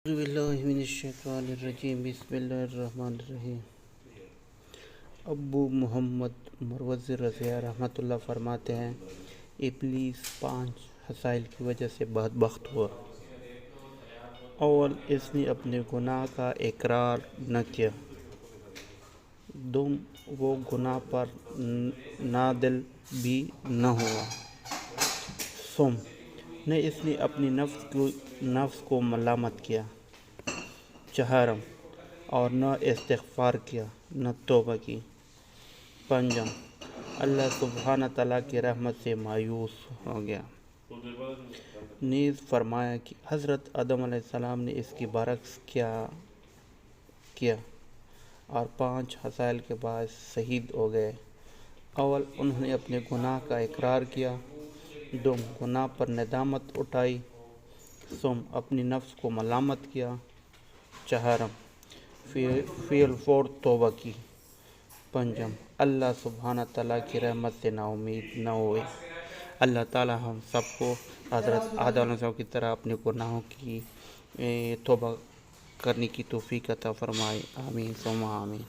اعوذ باللہ من الشیطان الرجیم بسم اللہ الرحمن الرحیم۔ ابو محمد مروزی رضیہ رحمۃ اللہ فرماتے ہیں، ابلیس 5 مسائل کی وجہ سے بدبخت ہوا۔ اول، اس نے اپنے گناہ کا اقرار نہ کیا۔ دوم، وہ گناہ پر نادل بھی نہ ہوا۔ سوم، نہ اس نے اپنی نفس کو ملامت کیا۔ چہارم، اور نہ استغفار کیا، نہ توبہ کی۔ پنجم، اللہ سبحانہ تعالیٰ کی رحمت سے مایوس ہو گیا۔ نیز فرمایا کہ حضرت آدم علیہ السلام نے اس کی برعکس کیا اور 5 مسائل کے باعث شہید ہو گئے۔ اول، انہوں نے اپنے گناہ کا اقرار کیا۔ دوم، گناہ پر ندامت اٹھائی۔ سوم، اپنی نفس کو ملامت کیا۔ چہارم، فی الفور توبہ کی۔ پنجم، اللہ سبحانہ تعالیٰ کی رحمت سے نا امید نہ ہوئے۔ اللہ تعالیٰ ہم سب کو حضرت آدم علیہ السلام کی طرح اپنے گناہوں کی توبہ کرنے کی توفیق عطا فرمائے۔ آمین ثم آمین۔